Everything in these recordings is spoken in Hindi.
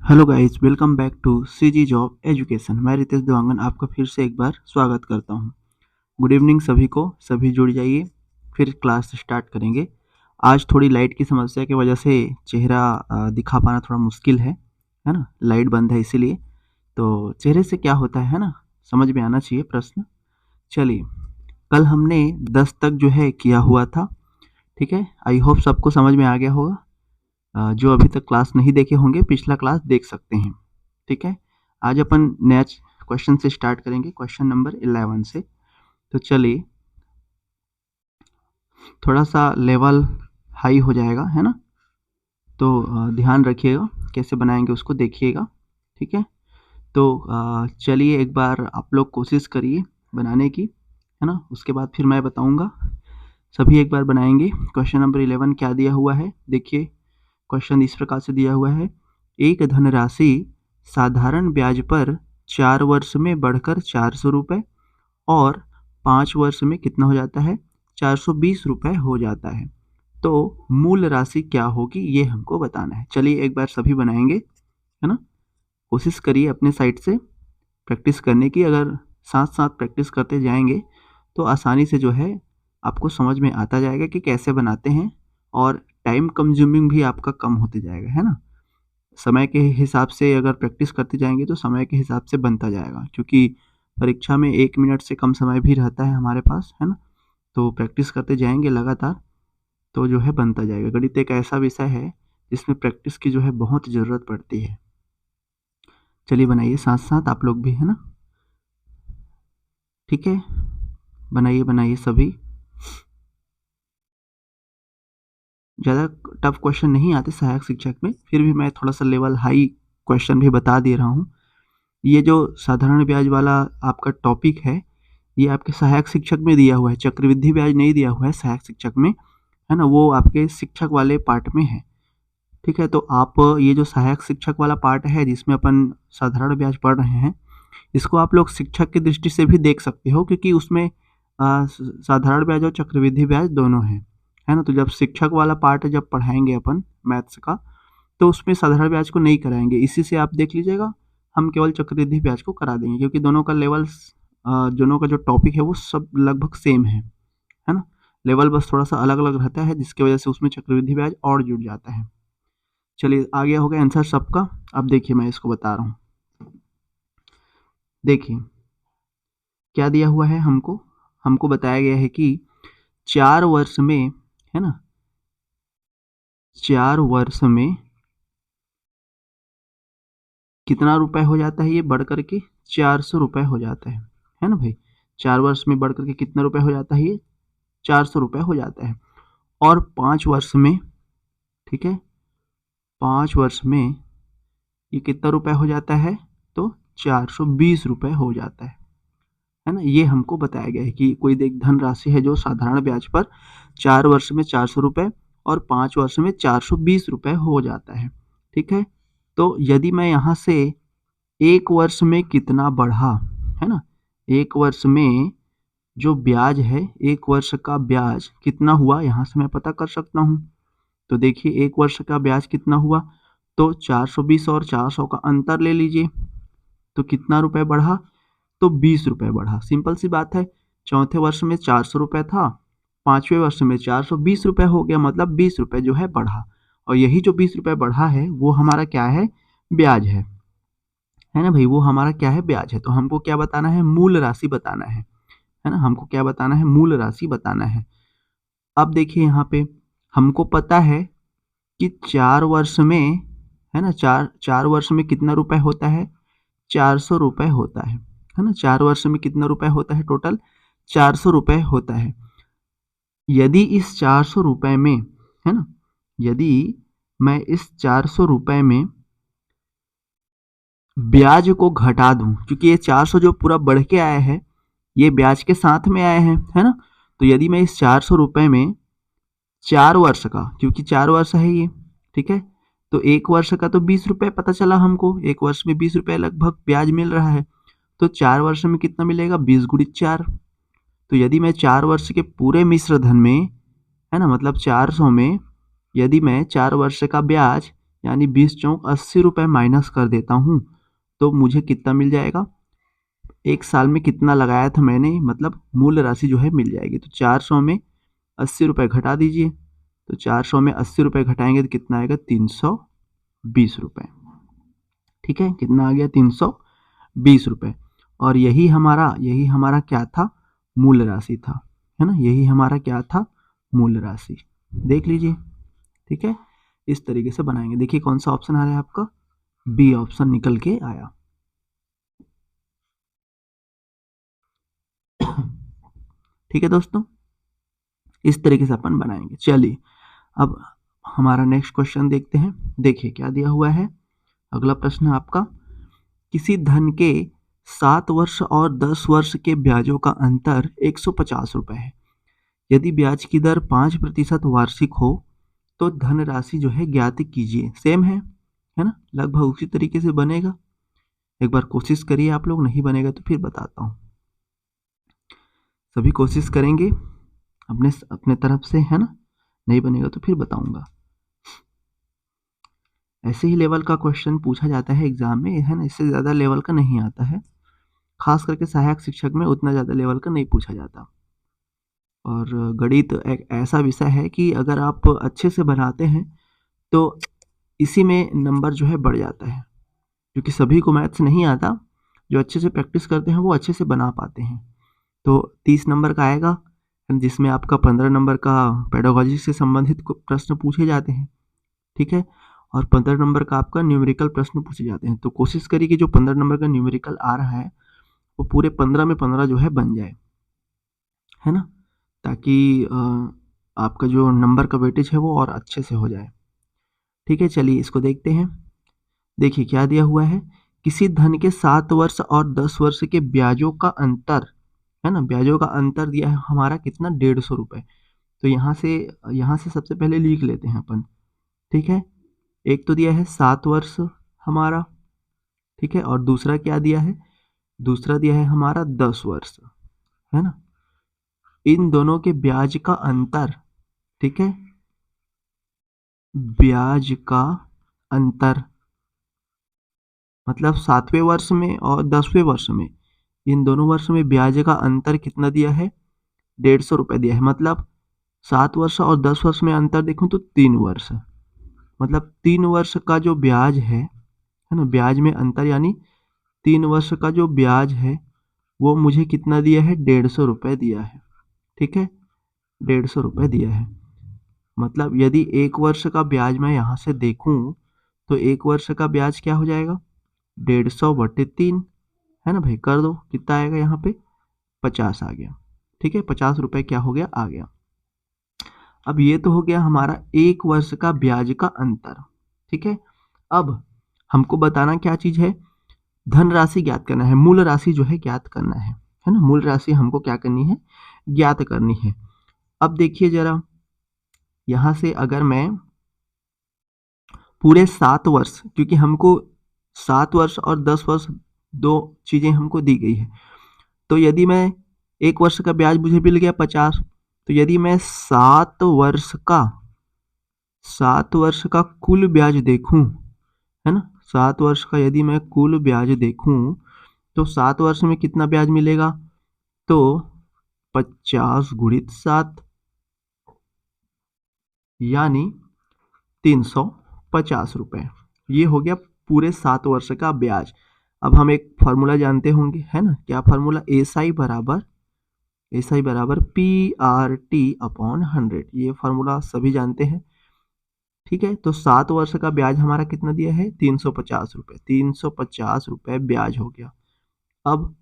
Hello guys, welcome back to CG job education. मैं रितेश देवांगन आपका फिर से एक बार स्वागत करता हूं। गुड इवनिंग सभी को, सभी जुड़ जाइए, फिर क्लास स्टार्ट करेंगे। आज थोड़ी लाइट की समस्या की वजह से चेहरा दिखा पाना थोड़ा मुश्किल है ना। लाइट बंद है इसीलिए। तो चेहरे से क्या होता है ना, समझ में आना चाहिए प्रश्न। चलिए, कल हमने 10 तक जो है किया हुआ था, ठीक है। आई होप सबको समझ में आ गया होगा। जो अभी तक क्लास नहीं देखे होंगे, पिछला क्लास देख सकते हैं, ठीक है। आज अपन नया क्वेश्चन से स्टार्ट करेंगे, क्वेश्चन नंबर 11 से। तो चलिए, थोड़ा सा लेवल हाई हो जाएगा, है ना। तो ध्यान रखिएगा, कैसे बनाएंगे उसको देखिएगा, ठीक है। तो चलिए एक बार आप लोग कोशिश करिए बनाने की, है ना। उसके बाद फिर मैं बताऊंगा। सभी एक बार बनाएंगे। क्वेश्चन नंबर 11 क्या दिया हुआ है, देखिए। क्वेश्चन इस प्रकार से दिया हुआ है। एक धनराशि साधारण ब्याज पर 4 वर्ष में बढ़कर 400 रुपये और 5 वर्ष में कितना हो जाता है, 420 रुपये हो जाता है। तो मूल राशि क्या होगी, ये हमको बताना है। चलिए एक बार सभी बनाएंगे, है ना। कोशिश करिए अपने साइड से प्रैक्टिस करने की। अगर साथ साथ प्रैक्टिस करते जाएंगे तो आसानी से जो है आपको समझ में आता जाएगा कि कैसे बनाते हैं, और टाइम कंज्यूमिंग भी आपका कम होते जाएगा, है ना। समय के हिसाब से अगर प्रैक्टिस करते जाएंगे तो समय के हिसाब से बनता जाएगा, क्योंकि परीक्षा में 1 मिनट से कम समय भी रहता है हमारे पास, है ना। तो प्रैक्टिस करते जाएंगे लगातार, तो जो है बनता जाएगा। गणित एक ऐसा विषय है जिसमें प्रैक्टिस की जो है बहुत ज़रूरत पड़ती है। चलिए बनाइए साथ साथ आप लोग भी, है ना। ठीक है, बनाइए बनाइए सभी। ज़्यादा टफ क्वेश्चन नहीं आते सहायक शिक्षक में, फिर भी मैं थोड़ा सा लेवल हाई क्वेश्चन भी बता दे रहा हूँ। ये जो साधारण ब्याज वाला आपका टॉपिक है, ये आपके सहायक शिक्षक में दिया हुआ है। चक्रवृद्धि ब्याज नहीं दिया हुआ है सहायक शिक्षक में, है ना। वो आपके शिक्षक वाले पार्ट में है, ठीक है। तो आप ये जो सहायक शिक्षक वाला पार्ट है जिसमें अपन साधारण ब्याज पढ़ रहे हैं, इसको आप लोग शिक्षक की दृष्टि से भी देख सकते हो, क्योंकि उसमें साधारण ब्याज और चक्रवृद्धि ब्याज दोनों हैं, है ना। तो जब शिक्षक वाला पार्ट जब पढ़ाएंगे अपन मैथ्स का, तो उसमें साधारण ब्याज को नहीं कराएंगे। इसी से आप देख लीजिएगा, हम केवल चक्रवृद्धि ब्याज को करा देंगे, क्योंकि दोनों का लेवल, दोनों का जो टॉपिक है वो सब लगभग सेम है ना। लेवल बस थोड़ा सा अलग अलग रहता है, जिसकी वजह से उसमें चक्रवृद्धि ब्याज और जुड़ जाता है। चलिए आ गया होगा आंसर सबका। अब देखिए मैं इसको बता रहा हूँ, देखिए क्या दिया हुआ है हमको। हमको बताया गया है कि 4 वर्ष में, है ना, 4 वर्ष में कितना रुपए हो जाता है, ये बढ़ करके 400 रुपये हो जाता है ना भाई। 4 वर्ष में बढ़ करके कितना रुपए हो जाता है, ये 400 रुपये हो जाता है। और 5 वर्ष में, ठीक है, 5 वर्ष में ये कितना रुपए हो जाता है, तो 420 रुपये हो जाता है ना। ये हमको बताया गया है कि कोई एक धनराशि है जो साधारण ब्याज पर 4 वर्ष में 400 रुपये और 5 वर्ष में 420 रुपये हो जाता है, ठीक है। तो यदि मैं यहाँ से 1 वर्ष में कितना बढ़ा, है ना, 1 वर्ष में जो ब्याज है, 1 वर्ष का ब्याज कितना हुआ, यहाँ से मैं पता कर सकता हूँ। तो देखिए 1 वर्ष का ब्याज कितना हुआ, तो 420 और 400 का अंतर ले लीजिए, तो कितना रुपए बढ़ा, तो 20 रुपये बढ़ा। सिंपल सी बात है, चौथे वर्ष में 400 रुपये था, 5वें वर्ष में 420 रुपये हो गया, मतलब 20 रुपये जो है बढ़ा। और यही जो 20 रुपये बढ़ा है वो हमारा क्या है, ब्याज है ना भाई। वो हमारा क्या है, ब्याज है। तो हमको क्या बताना है, मूल राशि बताना है ना। हमको क्या बताना है, मूल राशि बताना है। अब देखिए यहाँ पे हमको पता है कि 4 वर्ष में, है ना, चार वर्ष में कितना रुपए होता है, 400 रुपये होता है ना। 4 वर्ष में कितना रुपए होता है, टोटल 400 रुपये होता है। यदि इस 400 रुपये में, है ना, यदि मैं इस 400 रुपये में ब्याज को घटा दूं, क्योंकि ये 400 जो पूरा बढ़ के आया है ये ब्याज के साथ में आए हैं, है ना। तो यदि मैं इस 400 रुपये में 4 वर्ष का, क्योंकि 4 वर्ष है ये, ठीक है, तो 1 वर्ष का तो 20 रुपये पता चला हमको, 1 वर्ष में 20 रुपये लगभग ब्याज मिल रहा है। तो 4 वर्ष में कितना मिलेगा, 20 गुणित 4। तो यदि मैं 4 वर्ष के पूरे मिश्र धन में, है ना, मतलब 400 में यदि मैं 4 वर्ष का ब्याज यानी 20 चौक 80 रुपये माइनस कर देता हूँ तो मुझे कितना मिल जाएगा, एक साल में कितना लगाया था मैंने, मतलब मूल राशि जो है मिल जाएगी। तो 400 में 80 रुपये घटा दीजिए, तो 400 में 80 रुपये घटाएंगे तो कितना आएगा, 320 रुपये। ठीक है, कितना आ गया, 320 रुपये। और यही हमारा क्या था, मूल राशि था, है ना, यही हमारा क्या था, मूल राशि। देख लीजिए, ठीक है, इस तरीके से बनाएंगे। देखिए कौन सा ऑप्शन आ रहा है आपका, बी ऑप्शन निकल के आया। ठीक है दोस्तों, इस तरीके से अपन बनाएंगे। चलिए अब हमारा नेक्स्ट क्वेश्चन देखते हैं। देखिए क्या दिया हुआ है, अगला प्रश्न आपका, किसी धन के 7 वर्ष और 10 वर्ष के ब्याजों का अंतर 150 रुपये है। यदि ब्याज की दर 5% वार्षिक हो तो धनराशि जो है ज्ञात कीजिए। सेम है ना, लगभग उसी तरीके से बनेगा। एक बार कोशिश करिए आप लोग, नहीं बनेगा तो फिर बताता हूँ। सभी कोशिश करेंगे अपने अपने तरफ से, है ना, नहीं बनेगा तो फिर बताऊंगा। ऐसे ही लेवल का क्वेश्चन पूछा जाता है एग्जाम में, है ना, इससे ज़्यादा लेवल का नहीं आता है। खास करके सहायक शिक्षक में उतना ज़्यादा लेवल का नहीं पूछा जाता। और गणित एक ऐसा विषय है कि अगर आप अच्छे से बनाते हैं तो इसी में नंबर जो है बढ़ जाता है, क्योंकि सभी को मैथ्स नहीं आता। जो अच्छे से प्रैक्टिस करते हैं वो अच्छे से बना पाते हैं। तो 30 नंबर का आएगा, जिसमें आपका 15 नंबर का पेडागोजी से संबंधित प्रश्न पूछे जाते हैं। ठीक है, और 15 नंबर का आपका न्यूमेरिकल प्रश्न पूछे जाते हैं। तो कोशिश करिए कि जो 15 नंबर का न्यूमेरिकल आ रहा है वो पूरे 15 में 15 जो है बन जाए, है ना, ताकि आपका जो नंबर का वेटेज है वो और अच्छे से हो जाए। ठीक है, चलिए इसको देखते हैं। देखिए क्या दिया हुआ है, किसी धन के 7 वर्ष और 10 वर्ष के ब्याजों का अंतर, है ना, ब्याजों का अंतर दिया है हमारा कितना, 150 रुपये। तो यहाँ से सबसे पहले लिख लेते हैं अपन। ठीक है, एक तो दिया है 7 वर्ष हमारा, ठीक है, और दूसरा क्या दिया है, दूसरा दिया है हमारा 10 वर्ष, है ना। इन दोनों के ब्याज का अंतर, ठीक है, ब्याज का अंतर मतलब 7वें वर्ष में और 10वें वर्ष में, इन दोनों वर्ष में ब्याज का अंतर कितना दिया है, 150 रुपये दिया है। मतलब 7 वर्ष और 10 वर्ष में अंतर देखूं तो 3 वर्ष, मतलब 3 वर्ष का जो ब्याज है ना, ब्याज में अंतर, यानी 3 वर्ष का जो ब्याज है वो मुझे कितना दिया है, 150 रुपये दिया है। ठीक है, 150 रुपये दिया है। मतलब यदि 1 वर्ष का ब्याज मैं यहाँ से देखूं तो 1 वर्ष का ब्याज क्या हो जाएगा, 150/3, है ना भाई, कर दो, कितना आएगा यहाँ पे, 50 आ गया। ठीक है, 50 रुपये क्या हो गया, आ गया। अब ये तो हो गया हमारा 1 वर्ष का ब्याज का अंतर। ठीक है, अब हमको बताना क्या चीज़ है, धन राशि ज्ञात करना है, मूल राशि जो है ज्ञात करना है ना, मूल राशि हमको क्या करनी है, ज्ञात करनी है। अब देखिए जरा, यहाँ से अगर मैं पूरे 7 वर्ष, क्योंकि हमको 7 वर्ष और 10 वर्ष दो चीज़ें हमको दी गई है, तो यदि मैं 1 वर्ष का ब्याज मुझे मिल गया 50, तो यदि मैं 7 वर्ष का कुल ब्याज देखूं, है ना, 7 वर्ष का यदि मैं कुल ब्याज देखूं तो 7 वर्ष में कितना ब्याज मिलेगा, तो 50 गुणित 7 यानी 350 रुपये। ये हो गया पूरे 7 वर्ष का ब्याज। अब हम एक फार्मूला जानते होंगे, है ना, क्या फार्मूला, एसआई बराबर PRT/100, ये फार्मूला सभी जानते हैं। ठीक है, तो 7 वर्ष का ब्याज हमारा कितना दिया है, 350 रुपये, 350 रुपये ब्याज हो गया। अब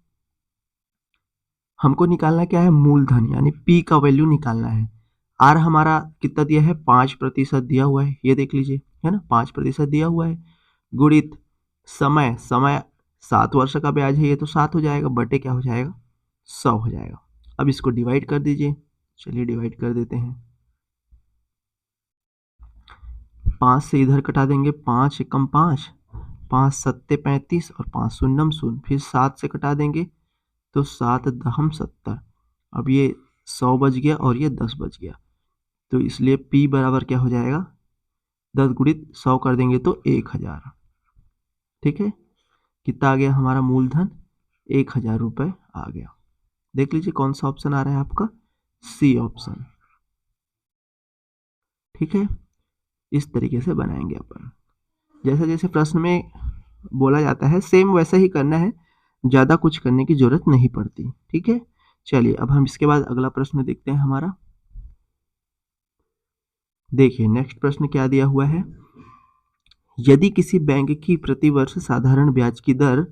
हमको निकालना क्या है, मूलधन, यानी P का वैल्यू निकालना है। आर हमारा कितना दिया है, 5% दिया हुआ है, ये देख लीजिए, है ना, 5% दिया हुआ है, गुणित समय 7 वर्ष का ब्याज है, ये तो 7 हो जाएगा, बटे क्या हो जाएगा, 100 हो जाएगा। अब इसको डिवाइड कर दीजिए, चलिए डिवाइड कर देते हैं। 5 से इधर कटा देंगे, 5 एकम 5, 5 सत्ते 35 और 5 शून्यम 0, फिर 7 से कटा देंगे तो 7 दहम 70। अब ये 100 बच गया और ये 10 बच गया, तो इसलिए P बराबर क्या हो जाएगा, 10 गुणित 100 कर देंगे तो 1000। ठीक है, कितना आ गया हमारा मूलधन? 1000 रुपये आ गया। देख लीजिए कौन सा ऑप्शन आ रहा है आपका, सी ऑप्शन। ठीक है, इस तरीके से बनाएंगे अपन। जैसे जैसे प्रश्न में बोला जाता है सेम वैसा ही करना है, ज़्यादा कुछ करने की जरूरत नहीं पड़ती। ठीक है, चलिए अब हम इसके बाद अगला प्रश्न देखते हैं हमारा। देखिए नेक्स्ट प्रश्न क्या दिया हुआ है। यदि किसी बैंक की प्रतिवर्ष साधारण ब्याज की दर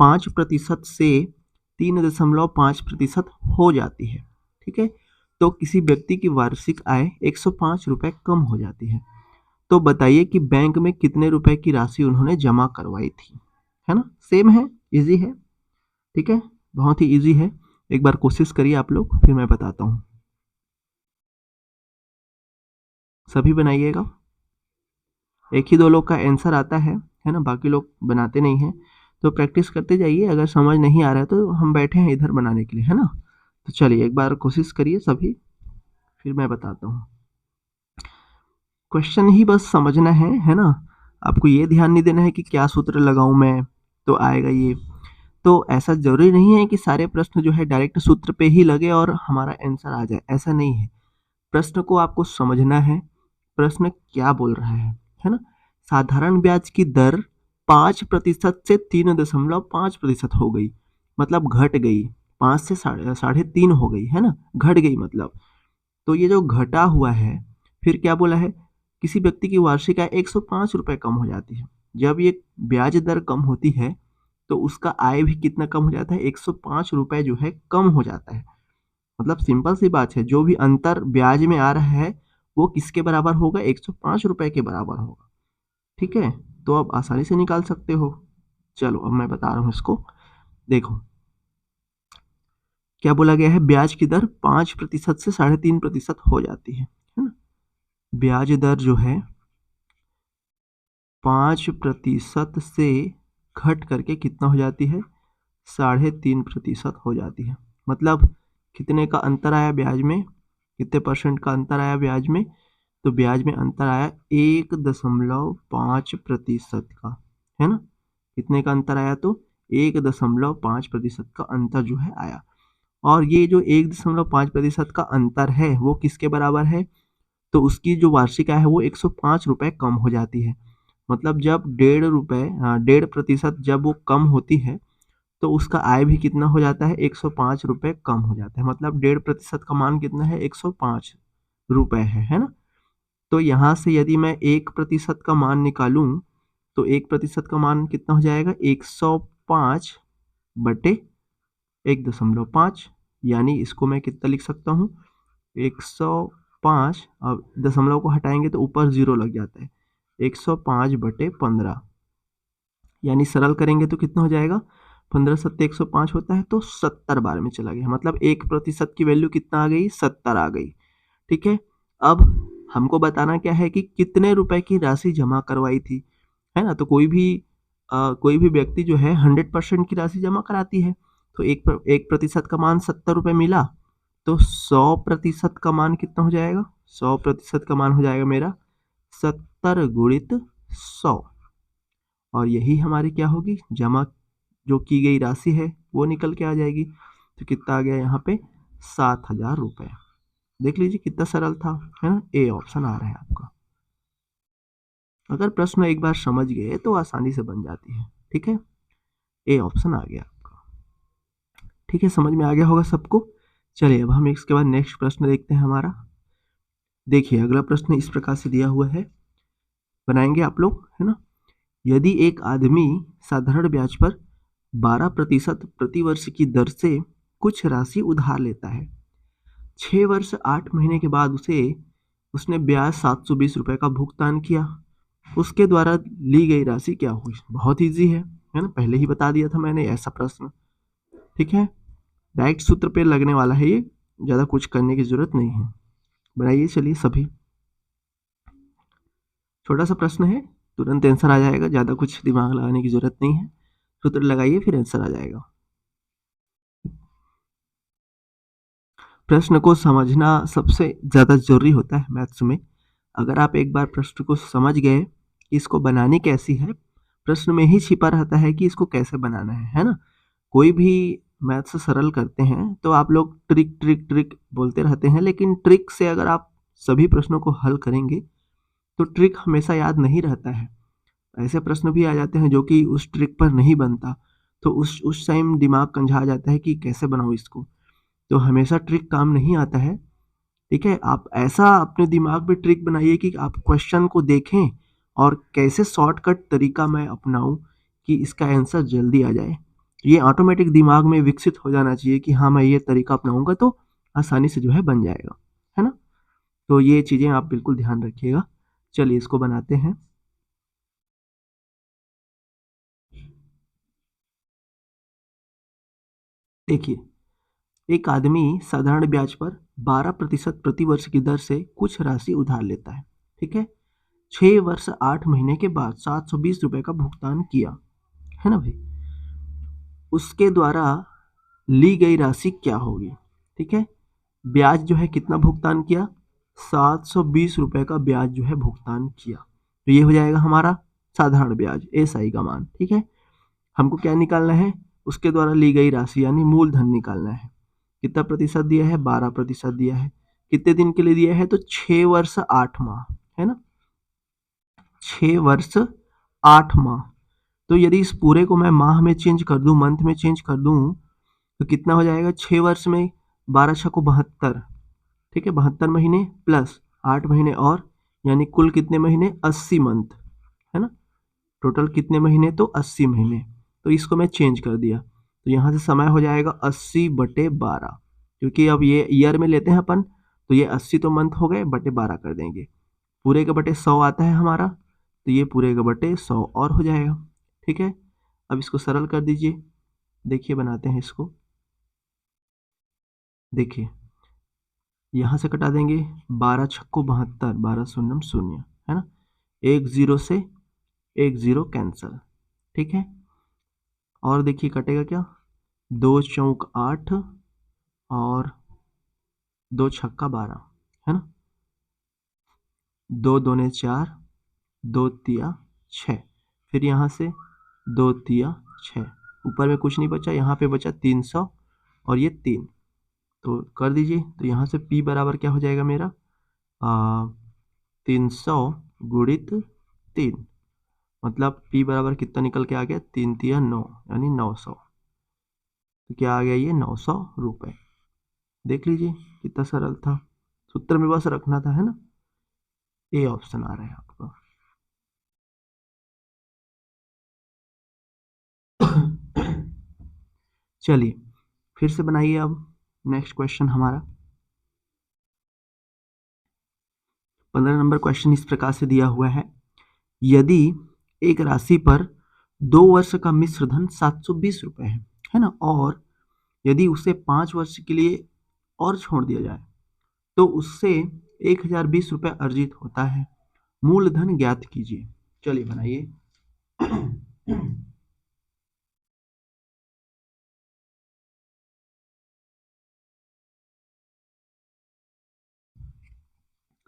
5% से 3.5% हो जाती है, ठीक है, तो किसी व्यक्ति की वार्षिक आय 105 रुपये कम हो जाती है। तो बताइए कि बैंक में कितने रुपए की राशि उन्होंने जमा करवाई थी। है ना, सेम है, इजी है। ठीक है, बहुत ही इजी है। एक बार कोशिश करिए आप लोग, फिर मैं बताता हूँ। सभी बनाइएगा। एक ही दो लोग का आंसर आता है ना, बाकी लोग बनाते नहीं हैं। तो प्रैक्टिस करते जाइए, अगर समझ नहीं आ रहा है तो हम बैठे हैं इधर बनाने के लिए, है ना। तो चलिए एक बार कोशिश करिए सभी, फिर मैं बताता हूँ। क्वेश्चन ही बस समझना है ना। आपको ये ध्यान नहीं देना है कि क्या सूत्र लगाऊं मैं तो आएगा ये। तो ऐसा जरूरी नहीं है कि सारे प्रश्न जो है डायरेक्ट सूत्र पे ही लगे और हमारा आंसर आ जाए, ऐसा नहीं है। प्रश्न को आपको समझना है, प्रश्न क्या बोल रहा है ना। साधारण ब्याज की दर 5% से 3.5% हो गई, मतलब घट गई। 5 से 3.5 हो गई, है ना, घट गई मतलब। तो ये जो घटा हुआ है, फिर क्या बोला है, किसी व्यक्ति की वार्षिक आय 105 रुपये कम हो जाती है। जब ये ब्याज दर कम होती है तो उसका आय भी कितना कम हो जाता है, 105 रुपये जो है कम हो जाता है। मतलब सिंपल सी बात है, जो भी अंतर ब्याज में आ रहा है वो किसके बराबर होगा, 105 रुपये के बराबर होगा। ठीक है, तो आप आसानी से निकाल सकते हो। चलो अब मैं बता रहा हूँ इसको। देखो क्या बोला गया है, ब्याज की दर 5% से 3.5% हो जाती है ना। ब्याज दर जो है 5% से घट करके कितना हो जाती है, 3.5% हो जाती है। मतलब कितने का अंतर आया ब्याज में, कितने परसेंट का अंतर आया ब्याज में, तो ब्याज में अंतर आया 1.5% का, है ना। कितने का अंतर आया, तो 1.5% का अंतर जो है आया। और ये जो 1.5% का अंतर है वो किसके बराबर है, तो उसकी जो वार्षिक आय है वो 105 रुपये कम हो जाती है। मतलब जब 1.5% जब वो कम होती है तो उसका आय भी कितना हो जाता है, 105 रुपये कम हो जाता है। मतलब 1.5% का मान कितना है, 105 रुपये है ना। तो यहाँ से यदि मैं 1% का मान निकालूं तो 1% का मान कितना हो जाएगा, 105 बटे 1.5, यानी इसको मैं कितना लिख सकता हूँ, 105। अब दशमलव को हटाएंगे तो ऊपर 0 लग जाता है, 105 बटे 15, यानी सरल करेंगे तो कितना हो जाएगा, 15 सत्ते 105 होता है, तो 70 बार में चला गया। मतलब 1% की वैल्यू कितना आ गई, 70 आ गई। ठीक है, अब हमको बताना क्या है कि कितने रुपए की राशि जमा करवाई थी, है ना। तो कोई भी व्यक्ति जो है 100% की राशि जमा कराती है। तो 1% का मान 70 रुपये मिला, तो 100% का मान कितना हो जाएगा, 100% का मान हो जाएगा मेरा 70 गुणित 100। और यही हमारी क्या होगी, जमा जो की गई राशि है वो निकल के आ जाएगी। तो कितना आ गया यहाँ पे, 7,000 रुपये। देख लीजिए कितना सरल था, है ना। ए ऑप्शन आ रहा है आपका। अगर प्रश्न एक बार समझ गए तो आसानी से बन जाती है। ठीक है, ए ऑप्शन आ गया आपका। ठीक है, समझ में आ गया होगा सबको। चलिए अब हम इसके बाद नेक्स्ट प्रश्न देखते हैं हमारा। देखिए अगला प्रश्न इस प्रकार से दिया हुआ है, बनाएंगे आप लोग, है ना। यदि एक आदमी साधारण ब्याज पर 12% प्रतिवर्ष की दर से कुछ राशि उधार लेता है, 6 वर्ष 8 महीने के बाद उसने ब्याज 720 रुपये का भुगतान किया, उसके द्वारा ली गई राशि क्या हुई। बहुत इजी है ना, पहले ही बता दिया था मैंने ऐसा प्रश्न। ठीक है, डायरेक्ट सूत्र पे लगने वाला है ये, ज़्यादा कुछ करने की जरूरत नहीं है। बनाइए चलिए सभी। छोटा सा प्रश्न है, तुरंत आंसर आ जाएगा, ज़्यादा कुछ दिमाग लगाने की जरूरत नहीं है। सूत्र लगाइए फिर आंसर आ जाएगा। प्रश्न को समझना सबसे ज़्यादा जरूरी होता है मैथ्स में। अगर आप एक बार प्रश्न को समझ गए कि इसको बनानी कैसी है, प्रश्न में ही छिपा रहता है कि इसको कैसे बनाना है ना? कोई भी मैथ्स सरल करते हैं तो आप लोग ट्रिक ट्रिक ट्रिक बोलते रहते हैं, लेकिन ट्रिक से अगर आप सभी प्रश्नों को हल करेंगे तो ट्रिक हमेशा याद नहीं रहता है। ऐसे प्रश्न भी आ जाते हैं जो कि उस ट्रिक पर नहीं बनता, तो उस टाइम दिमाग कंझा जाता है कि कैसे बनाऊँ इसको। तो हमेशा ट्रिक काम नहीं आता है, ठीक है? आप ऐसा अपने दिमाग में ट्रिक बनाइए कि आप क्वेश्चन को देखें और कैसे शॉर्टकट तरीका मैं अपनाऊँ कि इसका आंसर जल्दी आ जाए। ये ऑटोमेटिक दिमाग में विकसित हो जाना चाहिए कि हाँ, मैं ये तरीका अपनाऊँगा तो आसानी से जो है बन जाएगा, है ना? तो ये चीज़ें आप बिल्कुल ध्यान रखिएगा। चलिए इसको बनाते हैं। देखिए, एक आदमी साधारण ब्याज पर 12% प्रति वर्ष की दर से कुछ राशि उधार लेता है, ठीक है? 6 वर्ष 8 महीने के बाद 720 रुपए का भुगतान किया, है ना भाई? उसके द्वारा ली गई राशि क्या होगी? ठीक है? ब्याज जो है कितना भुगतान किया? 720 रुपए का ब्याज जो है भुगतान किया। तो ये हो जाएगा हमारा साधारण ब्याज, एसआई का मान, ठीक है? हमको क्या निकालना है? उसके द्वारा ली गई राशि यानी मूलधन निकालना है। कितना प्रतिशत दिया है? 12% दिया है। कितने दिन के लिए दिया है? तो 6 वर्ष 8 माह, है ना? 6 वर्ष 8 माह। तो यदि इस पूरे को मैं माह में चेंज कर दूं, मंथ में चेंज कर दूं, तो कितना हो जाएगा? 6 वर्ष में 12 छको 72, ठीक है? 72 महीने प्लस 8 महीने और, यानी कुल कितने महीने? 80 मंथ, है ना? टोटल कितने महीने? तो 80 महीने। तो इसको मैं चेंज कर दिया, तो यहाँ से समय हो जाएगा 80/12, क्योंकि अब ये ईयर में लेते हैं अपन, तो ये 80 तो मंथ हो गए, बटे 12 कर देंगे। पूरे के बटे 100 आता है हमारा, तो ये पूरे के बटे 100 और हो जाएगा, ठीक है? अब इसको सरल कर दीजिए। देखिए बनाते हैं इसको। देखिए, यहाँ से कटा देंगे 12 छक्को 72, 12 शून्यम शून्य, है ना? एक जीरो से एक जीरो कैंसल, ठीक है? और देखिए कटेगा क्या? 2 चौक 8 और 2 छक्का 12, है ना? 2 दूने 4, 2 तिया 6, फिर यहाँ से 2 तिया 6, ऊपर में कुछ नहीं बचा, यहाँ पे बचा 300 और ये 3, तो कर दीजिए। तो यहाँ से P बराबर क्या हो जाएगा मेरा? 300 गुणित 3, मतलब P बराबर कितना निकल के आ गया? 3 तिया 9, यानी 900। तो क्या आ गया? ये 900 रुपये। देख लीजिए कितना सरल था, सूत्र में बस रखना था, है ना? ए ऑप्शन आ रहा है आपका। चलिए फिर से बनाइए अब नेक्स्ट क्वेश्चन हमारा। 15 नंबर क्वेश्चन इस प्रकार से दिया हुआ है, यदि एक राशि पर 2 वर्ष का मिश्र धन 720 रुपए है ना, और यदि उसे 5 वर्ष के लिए और छोड़ दिया जाए तो उससे 1020 रुपये अर्जित होता है। मूलधन ज्ञात कीजिए। चलिए बनाइए।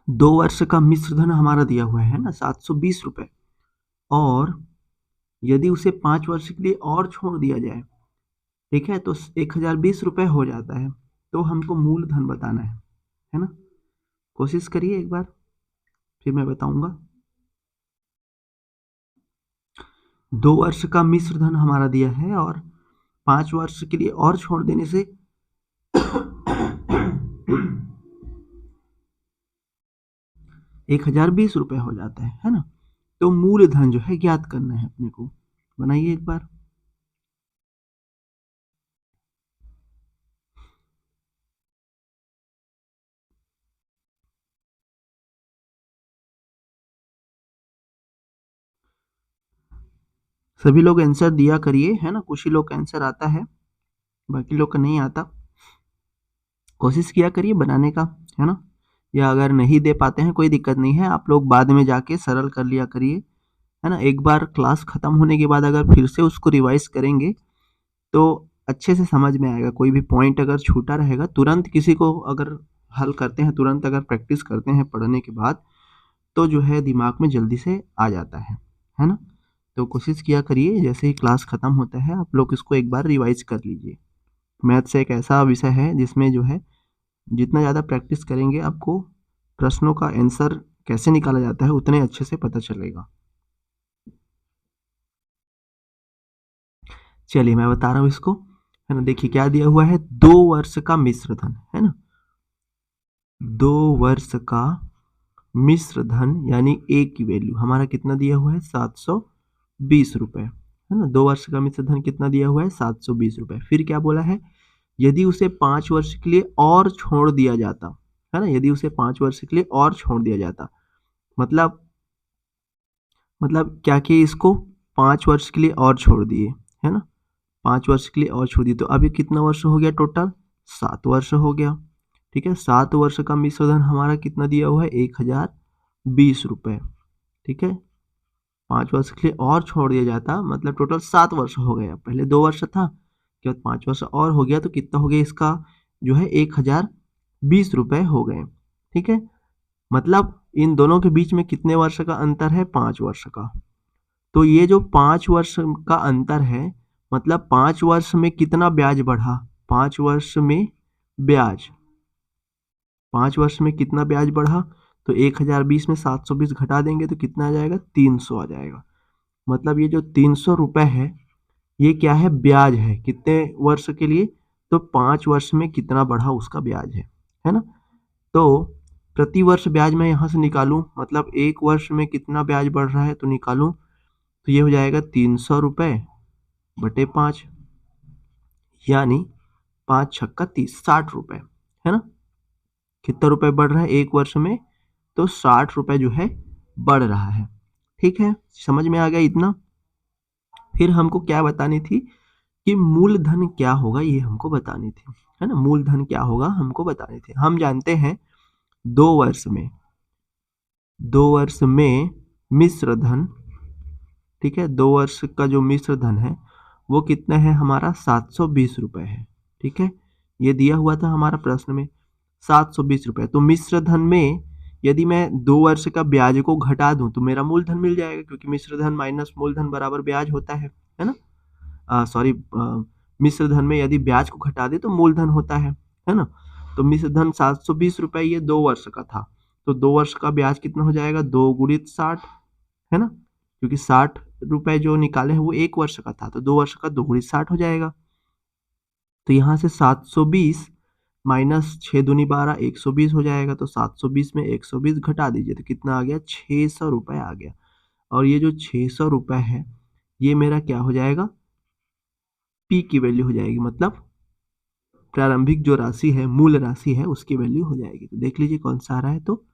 2 वर्ष का मिश्र धन हमारा दिया हुआ है ना 720 रुपये, और यदि उसे 5 वर्ष के लिए और छोड़ दिया जाए, ठीक है, तो 1020 रुपये हो जाता है। तो हमको मूलधन बताना है ना? कोशिश करिए एक बार, फिर मैं बताऊंगा। 2 वर्ष का मिश्र धन हमारा दिया है और 5 वर्ष के लिए और छोड़ देने से 1020 रुपये हो जाता है ना? तो मूलधन जो है ज्ञात करना है अपने को। बनाइए एक बार। सभी लोग आंसर दिया करिए, है ना? कुछ ही लोग का आंसर आता है, बाकी लोग का नहीं आता। कोशिश किया करिए बनाने का, है ना? या अगर नहीं दे पाते हैं कोई दिक्कत नहीं है, आप लोग बाद में जाके सरल कर लिया करिए, है ना? एक बार क्लास खत्म होने के बाद अगर फिर से उसको रिवाइज करेंगे तो अच्छे से समझ में आएगा। कोई भी पॉइंट अगर छूटा रहेगा, तुरंत किसी को अगर हल करते हैं, तुरंत अगर प्रैक्टिस करते हैं पढ़ने के बाद, तो जो है दिमाग में जल्दी से आ जाता है ना। तो कोशिश किया करिए जैसे ही क्लास ख़त्म होता है आप लोग इसको एक बार रिवाइज कर लीजिए। मैथ्स एक ऐसा विषय है जिसमें जो है जितना ज़्यादा प्रैक्टिस करेंगे आपको प्रश्नों का आंसर कैसे निकाला जाता है उतने अच्छे से पता चलेगा। चलिए मैं बता रहा हूँ इसको, है ना। देखिए क्या दिया हुआ है, 2 वर्ष का मिश्र धन, है ना। 2 वर्ष का मिश्र धन यानी ए की वैल्यू हमारा कितना दिया हुआ है 720 रुपए, है ना। 2 वर्ष का मिश्र धन कितना दिया हुआ है 720 रुपए। फिर क्या बोला है, यदि उसे 5 वर्ष के लिए और छोड़ दिया जाता, है ना। यदि उसे 5 वर्ष के लिए और छोड़ दिया जाता मतलब क्या कि इसको 5 वर्ष के लिए और छोड़ दिए, है ना। 5 वर्ष के लिए और छोड़ दिए तो अभी कितना वर्ष हो गया टोटल, 7 वर्ष हो गया। ठीक है, 7 वर्ष का मिश्र धन हमारा कितना दिया हुआ है 1020 रुपए। ठीक है, 5 वर्ष के लिए और छोड़ दिया जाता मतलब टोटल 7 वर्ष हो गया। पहले 2 वर्ष था, के बाद 5 वर्ष और हो गया तो कितना हो गया इसका जो है 1020 रुपए हो गए। ठीक है, मतलब इन दोनों के बीच में कितने वर्ष का अंतर है, 5 वर्ष का। तो ये जो 5 वर्ष का अंतर है मतलब 5 वर्ष में कितना ब्याज बढ़ा, 5 वर्ष में ब्याज, 5 वर्ष में कितना ब्याज बढ़ा, तो 1020 में 720 घटा देंगे तो कितना आ जाएगा 300 आ जाएगा। मतलब ये जो 300 रुपए है ये क्या है, ब्याज है। कितने वर्ष के लिए, तो 5 वर्ष में कितना बढ़ा उसका ब्याज है ना। तो प्रति वर्ष ब्याज मैं यहाँ से निकालूं मतलब 1 वर्ष में कितना ब्याज बढ़ रहा है तो निकालूं तो ये हो जाएगा 300 रुपए बटे 5 यानी 5 छक्का 30, 60 रुपए, है ना। कितना रुपए बढ़ रहा है 1 वर्ष में, तो 60 रुपए जो है बढ़ रहा है। ठीक है, समझ में आ गया इतना। फिर हमको क्या बतानी थी कि मूलधन क्या होगा ये हमको बतानी थी, है ना। मूलधन क्या होगा हमको बतानी थी। हम जानते हैं 2 वर्ष में मिश्र धन, ठीक है, 2 वर्ष का जो मिश्र धन है वो कितना है हमारा 720 रुपए है। ठीक है, ये दिया हुआ था हमारा प्रश्न में 720 रुपए। तो मिश्र धन में यदि मैं 2 वर्ष का ब्याज को घटा दूं तो मेरा मूलधन मिल जाएगा, क्योंकि मिश्र धन माइनस मूलधन बराबर ब्याज होता है ना। सॉरी, मिश्र धन में यदि ब्याज को घटा दे तो मूलधन होता है ना। तो मिश्र धन 720 रुपए ये 2 वर्ष का था, तो 2 वर्ष का ब्याज कितना हो जाएगा 2 गुणित 60, है ना, क्योंकि 60 रुपए जो निकाले हैं वो 1 वर्ष का था, तो 2 वर्ष का 2 गुणित 60 हो जाएगा। तो यहाँ से 720 माइनस 6 दूनी 12, 120 हो जाएगा। तो 720 में 120 घटा दीजिए तो कितना आ गया 600 रुपए आ गया। और ये जो 600 रुपए है ये मेरा क्या हो जाएगा, पी की वैल्यू हो जाएगी, मतलब प्रारंभिक जो राशि है मूल राशि है उसकी वैल्यू हो जाएगी। तो देख लीजिए कौन सा आ रहा है, तो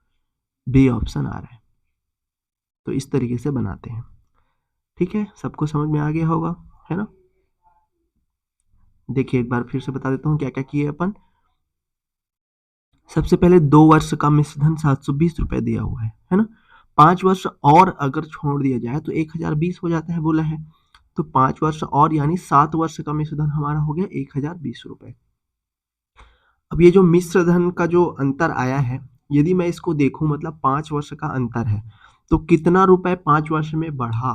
बी ऑप्शन आ रहा है। तो इस तरीके से बनाते हैं। ठीक है, सबको समझ में आ गया होगा, है ना। देखिए एक बार फिर से बता देता हूँ क्या क्या किए अपन। सबसे पहले 2 वर्ष का मिश्र धन 720 रुपए दिया हुआ है ना। 5 वर्ष और अगर छोड़ दिया जाए तो 1020 हो जाता है बोला है। तो 5 वर्ष और यानी 7 वर्ष का मिश्र धन हमारा हो गया 1020 रुपए। अब ये जो मिश्र धन का जो अंतर आया है यदि मैं इसको देखूं मतलब 5 वर्ष का अंतर है तो कितना रुपए 5 वर्ष में बढ़ा,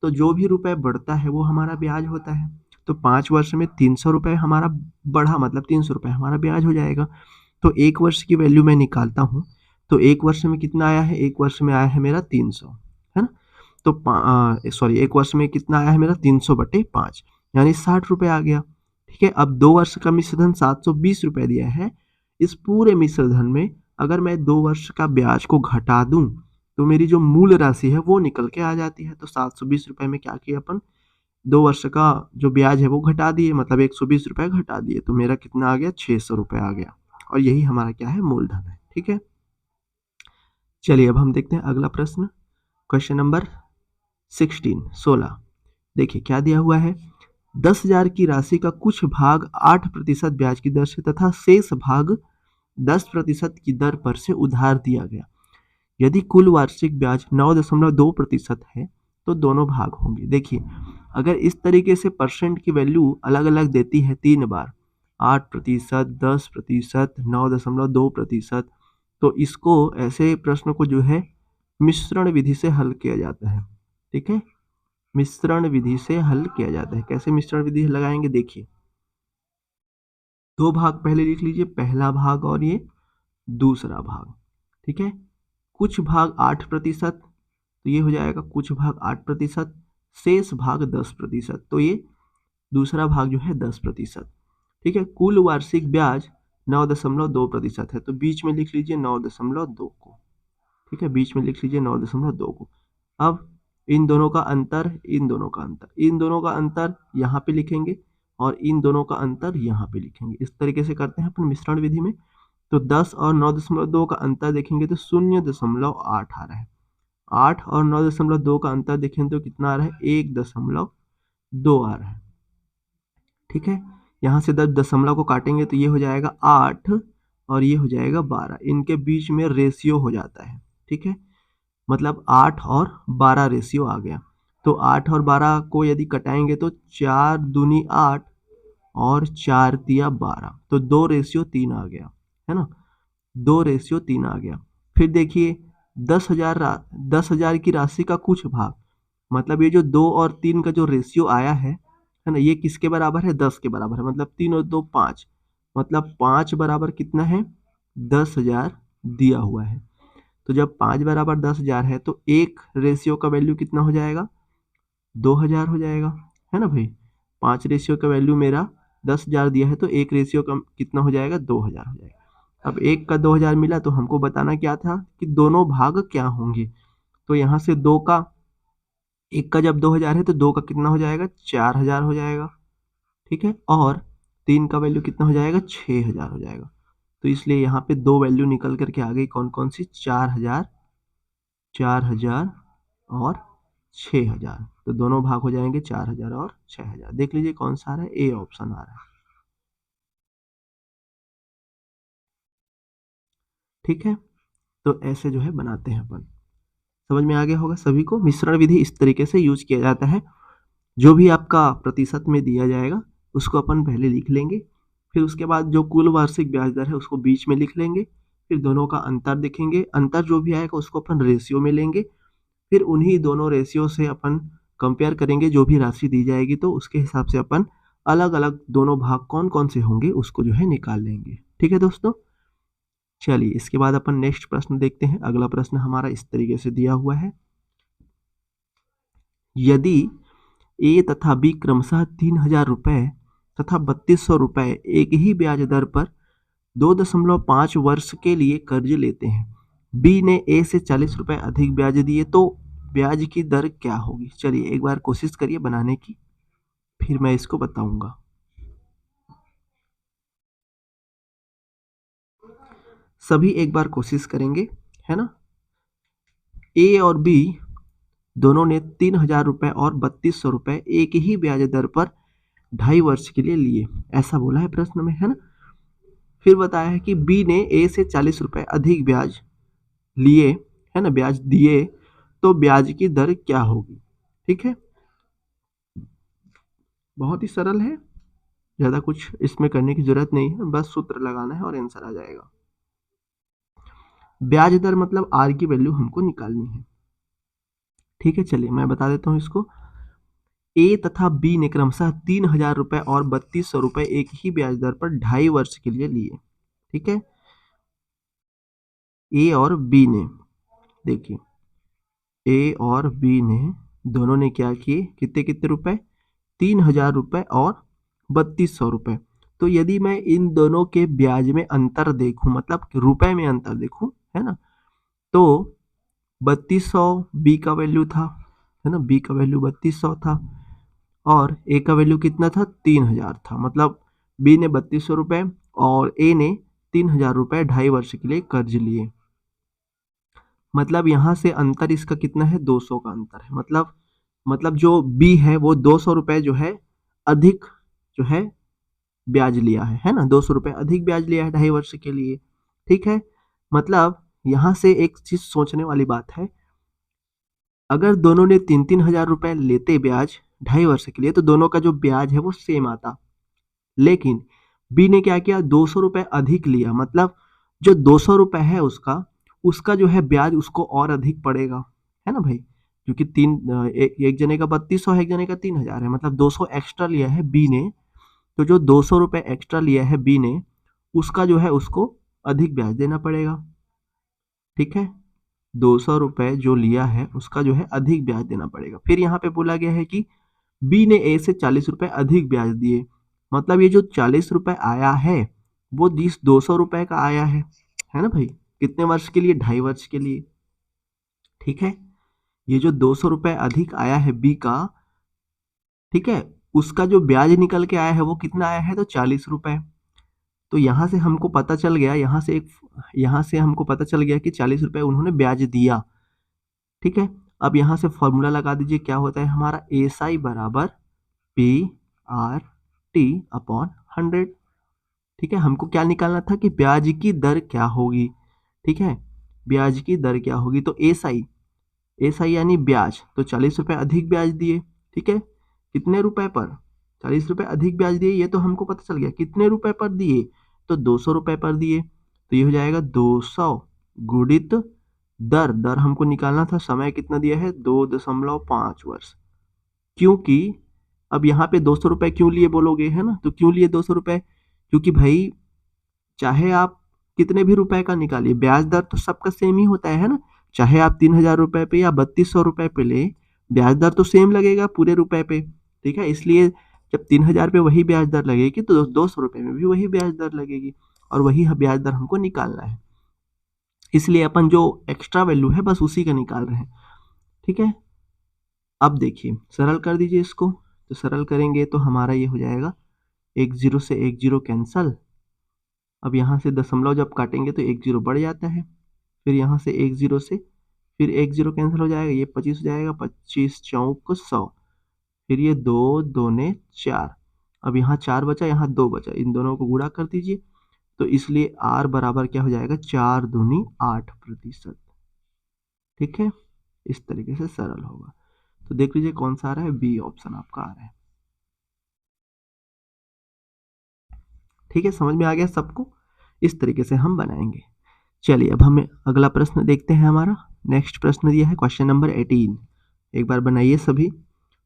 तो जो भी रुपए बढ़ता है वो हमारा ब्याज होता है। तो 5 वर्ष में 300 रुपए हमारा बढ़ा मतलब 300 रुपए हमारा ब्याज हो जाएगा। तो 1 वर्ष की वैल्यू मैं निकालता हूँ तो 1 वर्ष में कितना आया है, 1 वर्ष में आया है मेरा 300, है ना। तो सॉरी 1 वर्ष में कितना आया है मेरा 300 बटे 5 यानी 60 रुपए आ गया। ठीक है, अब 2 वर्ष का मिश्र धन 720 रुपए दिया है। इस पूरे मिश्र धन में अगर मैं 2 वर्ष का ब्याज को घटा दूं तो मेरी जो मूल राशि है वो निकल के आ जाती है। तो 720 रुपए में क्या किया अपन, 2 वर्ष का जो ब्याज है वो घटा दिए, मतलब 120 रुपए घटा दिए, तो मेरा कितना आ गया 600 रुपए आ गया। और यही हमारा क्या है, मूलधन है। ठीक है, चलिए अब हम देखते हैं अगला प्रश्न, क्वेश्चन नंबर 16। देखिए क्या दिया हुआ है, 10,000 की राशि का कुछ भाग 8% ब्याज की दर से तथा शेष भाग 10% की दर पर से उधार दिया गया। यदि कुल वार्षिक ब्याज 9.2% है तो दोनों भाग होंगे। देखिए अगर इस तरीके से परसेंट की वैल्यू अलग अलग देती है 3 बार, 8%, 10%, 9.2%, तो इसको ऐसे प्रश्न को जो है मिश्रण विधि से हल किया जाता है। ठीक है, मिश्रण विधि से हल किया जाता है। कैसे मिश्रण विधि लगाएंगे, देखिए दो भाग पहले लिख लीजिए, पहला भाग और ये दूसरा भाग। ठीक है, कुछ भाग 8%, तो ये हो जाएगा कुछ भाग 8%, शेष भाग 10%, तो ये दूसरा भाग जो है 10%। ठीक है, कुल वार्षिक ब्याज 9.2% है, तो बीच में लिख लीजिए 9.2 को। ठीक है, बीच में लिख लीजिए 9.2 को। अब इन दोनों का अंतर, इन दोनों का अंतर, इन दोनों का अंतर यहाँ पे लिखेंगे और इन दोनों का अंतर यहाँ पे लिखेंगे। इस तरीके से करते हैं अपन मिश्रण विधि में। तो 10 और 9.2 का अंतर देखेंगे तो 0.8 आ रहा है। 8 और 9.2 का अंतर देखें तो कितना आ रहा है, 1.2 आ रहा है। ठीक है, यहाँ से 10 दशमलव को काटेंगे तो ये हो जाएगा 8 और ये हो जाएगा 12, इनके बीच में रेशियो हो जाता है। ठीक है, मतलब 8 और 12 रेशियो आ गया। तो 8 और 12 को यदि कटाएंगे तो 4 दूनी 8 और 4 तिया 12, तो 2:3 आ गया, है ना, 2:3 आ गया। फिर देखिए 10,000 की राशि का कुछ भाग, मतलब ये जो 2 और 3 का जो रेशियो आया है ना, ये किसके बराबर है, 10 के बराबर है। मतलब 3 और 2 5, मतलब 5 बराबर कितना है, 10,000 दिया हुआ है। तो जब 5 बराबर 10,000 है तो एक रेशियो का वैल्यू कितना हो जाएगा, 2,000 हो जाएगा, है ना भाई। 5 रेशियो का वैल्यू मेरा 10,000 दिया है, तो एक रेशियो का कितना हो जाएगा, 2,000 हो जाएगा। अब एक का 2,000 मिला तो हमको बताना क्या था कि दोनों भाग क्या होंगे। तो यहाँ से दो का, एक का जब 2,000 है तो दो का कितना हो जाएगा, 4,000 हो जाएगा। ठीक है, और 3 का वैल्यू कितना हो जाएगा, 6,000 हो जाएगा। तो इसलिए यहाँ पे दो वैल्यू निकल करके आ गई, कौन कौन सी, 4,000, 4,000 और 6,000। तो दोनों भाग हो जाएंगे 4,000 और 6,000। देख लीजिए कौन सा आ रहा है, ए ऑप्शन आ रहा है। ठीक है, तो ऐसे जो है बनाते हैं अपन। समझ में आ गया होगा सभी को। मिश्रण विधि इस तरीके से यूज किया जाता है। जो भी आपका प्रतिशत में दिया जाएगा उसको अपन पहले लिख लेंगे, फिर उसके बाद जो कुल वार्षिक ब्याज दर है उसको बीच में लिख लेंगे, फिर दोनों का अंतर देखेंगे, अंतर जो भी आएगा उसको अपन रेशियो में लेंगे, फिर उन्हीं दोनों रेशियो से अपन कंपेयर करेंगे, जो भी राशि दी जाएगी तो उसके हिसाब से अपन अलग अलग दोनों भाग कौन कौन से होंगे उसको जो है निकाल लेंगे। ठीक है दोस्तों, चलिए इसके बाद अपन नेक्स्ट प्रश्न देखते हैं। अगला प्रश्न हमारा इस तरीके से दिया हुआ है, यदि ए तथा बी क्रमशः 3,000 रुपये तथा 3,200 रुपये एक ही ब्याज दर पर 2.5 वर्ष के लिए कर्ज लेते हैं, बी ने ए से 40 रुपये अधिक ब्याज दिए, तो ब्याज की दर क्या होगी। चलिए एक बार कोशिश करिए बनाने की, फिर मैं इसको बताऊंगा। सभी एक बार कोशिश करेंगे, है ना। ए और बी दोनों ने 3,000 रुपये और 3,200 रुपये एक ही ब्याज दर पर 2.5 वर्ष के लिए लिए, ऐसा बोला है प्रश्न में, है ना। फिर बताया है कि बी ने ए से 40 रुपये अधिक ब्याज लिए, है ना, ब्याज दिए, तो ब्याज की दर क्या होगी। ठीक है, बहुत ही सरल है, ज़्यादा कुछ इसमें करने की जरूरत नहीं है, बस सूत्र लगाना है और आंसर आ जाएगा। ब्याज दर मतलब आर की वैल्यू हमको निकालनी है। ठीक है, चलिए मैं बता देता हूँ इसको। ए तथा बी ने क्रमशः 3,000 रुपये और 3,200 रुपये एक ही ब्याज दर पर 2.5 वर्ष के लिए लिए। ठीक है, ए और बी ने, देखिए ए और बी ने दोनों ने क्या किए, कितने कितने रुपए, 3,000 रुपये और 3,200 रुपये। तो यदि मैं इन दोनों के ब्याज में अंतर देखूं, मतलब रुपए में अंतर देखूं, है ना, तो 3,200 बी का वैल्यू था, है ना, बी का वैल्यू 3,200 था और ए का वैल्यू कितना था, 3,000 था। मतलब बी ने 3,200 रुपये और ए ने 3,000 रुपये 2.5 वर्ष के लिए कर्ज लिए। मतलब यहाँ से अंतर इसका कितना है, 200 का अंतर है। मतलब जो बी है वो 200 रुपये जो है अधिक जो है ब्याज लिया है ना, 200 रुपये अधिक ब्याज लिया है 2.5 वर्ष के लिए। ठीक है, मतलब यहाँ से एक चीज सोचने वाली बात है, अगर दोनों ने 3,000 रुपये लेते ब्याज 2.5 वर्ष के लिए तो दोनों का जो ब्याज है वो सेम आता, लेकिन बी ने क्या किया, 200 रुपये अधिक लिया। मतलब जो 200 रुपये है उसका, उसका जो है ब्याज उसको और अधिक पड़ेगा, है ना भाई, क्योंकि एक जने का 3200 है, एक जने का 3000 है, मतलब 200 एक्स्ट्रा लिया है बी ने। तो जो 200 रुपये एक्स्ट्रा लिया है बी ने, उसका जो है उसको अधिक ब्याज देना पड़ेगा। ठीक है, 200 रुपये जो लिया है उसका जो है अधिक ब्याज देना पड़ेगा। फिर यहाँ पे बोला गया है कि बी ने ए से 40 रुपये अधिक ब्याज दिए, मतलब ये जो 40 रुपये आया है वो 200 रुपये का आया है ना भाई। कितने वर्ष के लिए? 2.5 वर्ष के लिए। ठीक है, ये जो 200 रुपये अधिक आया है बी का, ठीक है, उसका जो ब्याज निकल के आया है वो कितना आया है? तो 40 रुपये। तो यहाँ से हमको पता चल गया, यहाँ से हमको पता चल गया कि 40 रुपये उन्होंने ब्याज दिया। ठीक है, अब यहाँ से फॉर्मूला लगा दीजिए, क्या होता है हमारा? एसआई बराबर पी आर टी अपॉन 100। ठीक है, हमको क्या निकालना था कि ब्याज की दर क्या होगी। ठीक है, ब्याज की दर क्या होगी, तो एसआई यानी ब्याज, तो 40 रुपये अधिक ब्याज दिए। ठीक है, कितने रुपए पर? 40 रुपये अधिक ब्याज दिए, ये तो हमको पता चल गया। कितने रुपए पर दिए? तो 200 रुपये पर दिए। तो ये हो जाएगा 200 गुणित दर हमको निकालना था, समय कितना दिया है? 2.5 वर्ष। क्योंकि अब यहाँ पे 200 रुपये क्यों लिए बोलोगे, है ना? तो क्यों लिए 200 रुपये? क्योंकि भाई चाहे आप कितने भी रुपए का निकालिए, ब्याज दर तो सबका सेम ही होता है ना। चाहे आप 3000 रुपये पे या 3200 रुपये पे ले, ब्याज दर तो सेम लगेगा पूरे रुपए पे। ठीक है, इसलिए जब 3000 पे वही ब्याज दर लगेगी तो 200 रुपये में भी वही ब्याज दर लगेगी, और वही ब्याज दर हमको निकालना है। इसलिए अपन जो एक्स्ट्रा वैल्यू है बस उसी का निकाल रहे हैं। ठीक है, अब देखिए सरल कर दीजिए इसको। तो सरल करेंगे तो हमारा ये हो जाएगा, 1 0 से 1 0 कैंसल। अब यहाँ से दशमलव जब काटेंगे तो 1 0 बढ़ जाता है। फिर यहाँ से 1 0 से फिर 1 0 कैंसिल हो जाएगा, ये 25 हो जाएगा, 25 चौक 100। फिर ये 2 दूने 4। अब यहाँ 4 बचा, यहाँ 2 बचा, इन दोनों को गुणा कर दीजिए। तो इसलिए R बराबर क्या हो जाएगा? 4 दूनी 8%। ठीक है, इस तरीके से सरल होगा। तो देख लीजिए कौन सा आ रहा है, बी ऑप्शन आपका आ रहा है। ठीक है, समझ में आ गया सबको? इस तरीके से हम बनाएंगे। चलिए अब हमें अगला प्रश्न देखते हैं। हमारा नेक्स्ट प्रश्न दिया है क्वेश्चन नंबर 18। एक बार बनाइए सभी।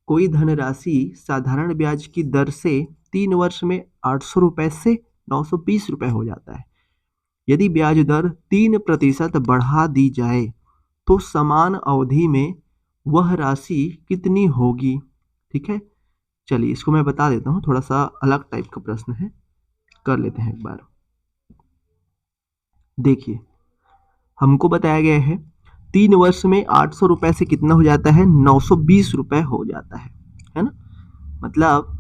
कोई धनराशि साधारण ब्याज की दर से 3 वर्ष में 800 रुपये से 920 रुपये हो जाता है। यदि ब्याज दर 3% बढ़ा दी जाए तो समान अवधि में वह राशि कितनी होगी? ठीक है, चलिए इसको मैं बता देता हूँ, थोड़ा सा अलग टाइप का प्रश्न है, कर लेते हैं एक बार। देखिए हमको बताया गया है 3 वर्ष में 800 रुपये से कितना हो जाता है? 920 रुपये हो जाता है ना। मतलब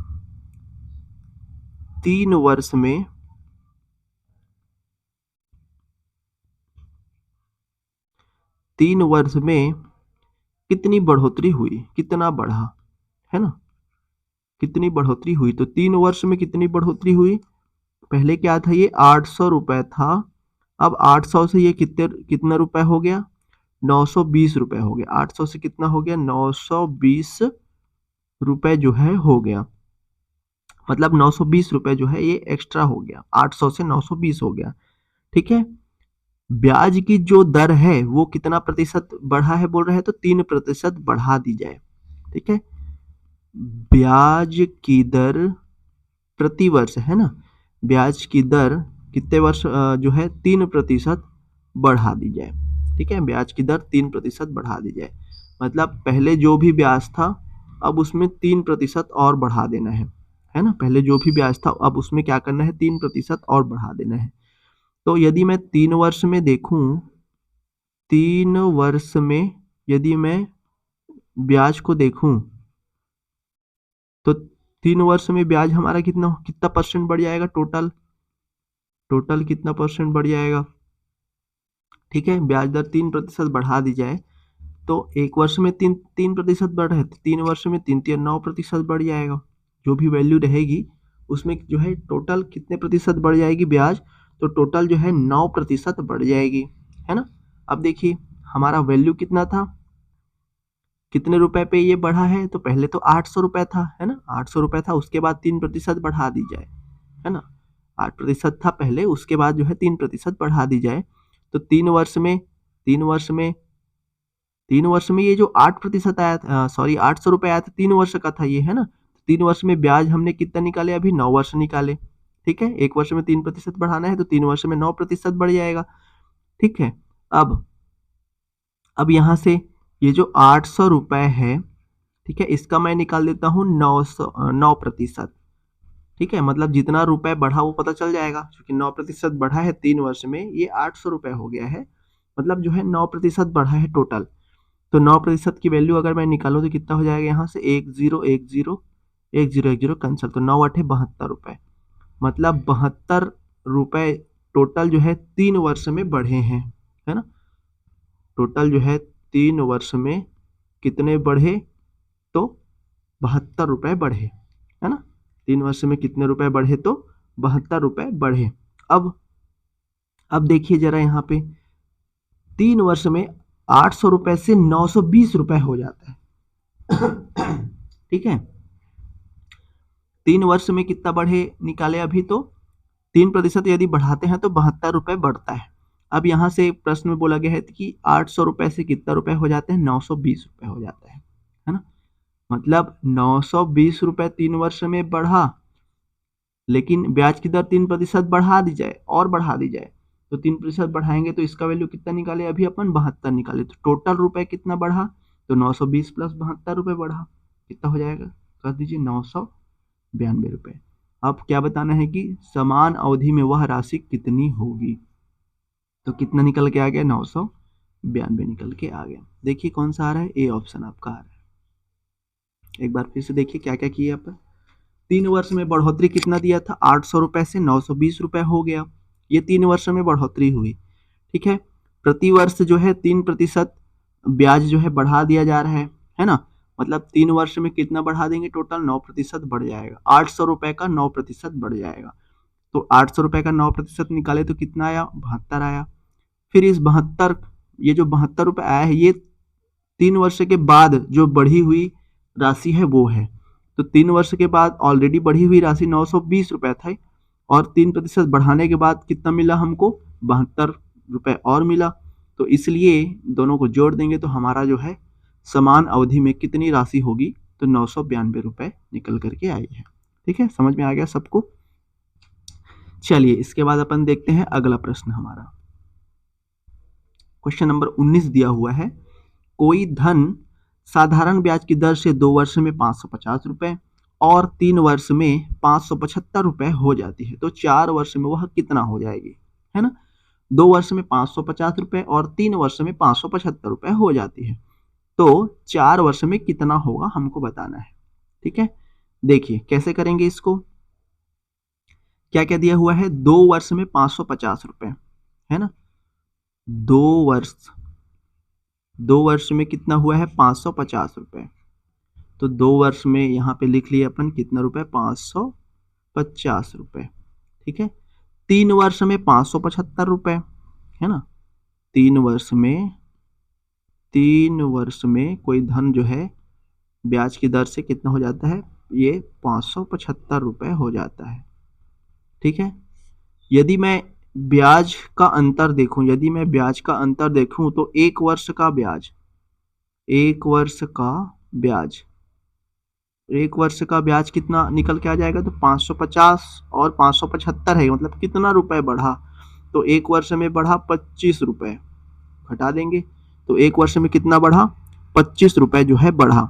3 वर्ष में 3 वर्ष में कितनी बढ़ोतरी हुई, कितना बढ़ा, है ना, कितनी बढ़ोतरी हुई। तो 3 वर्ष में कितनी बढ़ोतरी हुई? पहले क्या था, ये 800 रुपये था, अब 800 से ये कितना रुपए हो गया? 920 रुपये हो गया। 800 से कितना हो गया? 920 रुपये जो है हो गया। मतलब 920 रुपये जो है ये एक्स्ट्रा हो गया, 800 से 920 हो गया। ठीक है, ब्याज की जो दर है वो कितना प्रतिशत बढ़ा है बोल रहे हैं? तो 3% बढ़ा दी जाए। ठीक है, ब्याज की दर प्रति वर्ष, है ना, ब्याज की दर कितने वर्ष जो है 3% बढ़ा दी जाए। ठीक है, ब्याज की दर 3% बढ़ा दी जाए, मतलब पहले जो भी ब्याज था अब उसमें 3% और बढ़ा देना है ना। पहले जो भी ब्याज था अब उसमें क्या करना है? 3% और बढ़ा देना है। तो यदि मैं 3 वर्ष में देखूं, 3 वर्ष में यदि मैं ब्याज को देखूं तो 3 वर्ष में ब्याज हमारा कितना परसेंट बढ़ जाएगा? टोटल कितना परसेंट बढ़ जाएगा? ठीक है, ब्याज दर 3% बढ़ा दी जाए तो 1 वर्ष में 3% बढ़ रहा है, तो 3 वर्ष में 3 3 9% बढ़ जाएगा। जो भी वैल्यू रहेगी उसमें जो है टोटल कितने प्रतिशत बढ़ जाएगी ब्याज? तो टोटल जो है 9% बढ़ जाएगी, है ना। अब देखिए हमारा वैल्यू कितना था, कितने रुपए पे ये बढ़ा है? तो पहले तो 800 रुपये था, है ना, 800 रुपये था, उसके बाद 3% बढ़ा दी जाए, है ना। 8% था पहले, उसके बाद जो है 3% बढ़ा दी जाए तो 3 वर्ष में तीन वर्ष में ये जो 8% आया था, सॉरी 800 रुपए आया था, 3 वर्ष का था ये, है ना। 3 वर्ष में ब्याज हमने कितना निकाले, अभी 9 वर्ष निकाले। ठीक है, 1 वर्ष में 3% बढ़ाना है तो 3 वर्ष में 9% बढ़ जाएगा। ठीक है, अब यहाँ से ये जो 800 रुपए है, ठीक है, इसका मैं निकाल देता हूँ 9%। ठीक है, मतलब जितना रुपए बढ़ा वो पता चल जाएगा, क्योंकि 9% बढ़ा है 3 वर्ष में, ये 800 रुपए हो गया है, मतलब जो है 9% बढ़ा है टोटल। तो 9% की वैल्यू अगर मैं निकालूं तो कितना हो जाएगा, यहाँ से 1010 कैंसिल, तो 9 8 72 रुपए, मतलब 72 रुपए टोटल जो है 3 वर्ष में बढ़े हैं, है ना। टोटल जो है 3 वर्ष में कितने बढ़े, तो 72 रुपए बढ़े, है ना। 3 वर्ष में कितने रुपए बढ़े, तो 72 रुपए बढ़े। अब देखिए जरा यहाँ पे 3 वर्ष में 800 रुपए से 920 रुपए हो जाता है। ठीक है, 3 वर्ष में कितना बढ़े निकाले अभी, तो 3% यदि बढ़ाते हैं तो 72 रुपए बढ़ता है। अब यहाँ से प्रश्न में बोला गया है कि 800 रुपए से कितना रुपए हो जाते हैं, 920 रुपए हो जाता है ना। मतलब 920 रुपए 3 वर्ष में बढ़ा, लेकिन ब्याज की दर 3% बढ़ा दी जाए और बढ़ा दी जाए, तो 3% बढ़ाएंगे तो इसका वैल्यू कितना निकाले, अभी अपन 72 निकाले, तो टोटल रुपए कितना बढ़ा, तो 920 प्लस 72 रुपए बढ़ा, कितना हो जाएगा, कर दीजिए 992 रुपए। अब क्या बताना है कि समान अवधि में वह राशि कितनी होगी, तो कितना निकल के आ गया, 992 निकल के आ गया। देखिए कौन सा आ रहा है, ए ऑप्शन आपका आ रहा है। एक बार फिर से देखिए क्या क्या किया अपन। 3 वर्ष में बढ़ोतरी कितना दिया था, 800 रुपए से 920 रुपए हो गया, ये 3 वर्ष में बढ़ोतरी हुई। ठीक है, प्रति वर्ष जो है 3% ब्याज जो है बढ़ा दिया जा रहा है ना। मतलब 3 वर्ष में कितना बढ़ा देंगे, टोटल 9% बढ़ जाएगा, 800 रुपए का 9% बढ़ जाएगा। तो 800 रुपए का 9% निकाले तो कितना आया, 72 आया। फिर इस 72, ये जो 72 रुपए आया है, ये 3 वर्ष के बाद जो बढ़ी हुई राशि है वो है। तो 3 वर्ष के बाद ऑलरेडी बढ़ी हुई राशि 920 रुपए था, और 3% बढ़ाने के बाद कितना मिला हमको, 72 रुपए और मिला। तो इसलिए दोनों को जोड़ देंगे तो हमारा जो है समान अवधि में कितनी राशि होगी, तो 992 रुपए निकल करके आई है। ठीक है, समझ में आ गया सबको। चलिए इसके बाद अपन देखते हैं अगला प्रश्न हमारा। क्वेश्चन नंबर 19 दिया हुआ है, कोई धन साधारण ब्याज की दर से 2 वर्ष में 550 रुपए और 3 वर्ष में 575 रुपए हो जाती है, तो 4 वर्ष में वह कितना हो जाएगी, है ना। 2 वर्ष में 550 रुपए और 3 वर्ष में 575 रुपए हो जाती है, तो 4 वर्ष में कितना होगा हमको बताना है। ठीक है, देखिए कैसे करेंगे इसको। क्या क्या दिया हुआ है, 2 वर्ष में 550 रुपए, है ना। 2 वर्ष में कितना हुआ है, 550 रुपए। तो 2 वर्ष में यहाँ पे लिख लिए अपन कितना रुपए, 550 रुपए। ठीक है, 3 वर्ष में 575 रुपए, है ना। 3 वर्ष में कोई धन जो है ब्याज की दर से कितना हो जाता है, ये 575 रुपए हो जाता है। ठीक है, यदि मैं ब्याज का अंतर देखूं, तो 1 वर्ष का ब्याज कितना निकल के आ जाएगा, तो 550 और 575 है, मतलब कितना रुपए बढ़ा, तो 1 वर्ष में बढ़ा 25 रुपए, घटा देंगे तो 1 वर्ष में कितना बढ़ा, 25 रुपए जो है बढ़ा।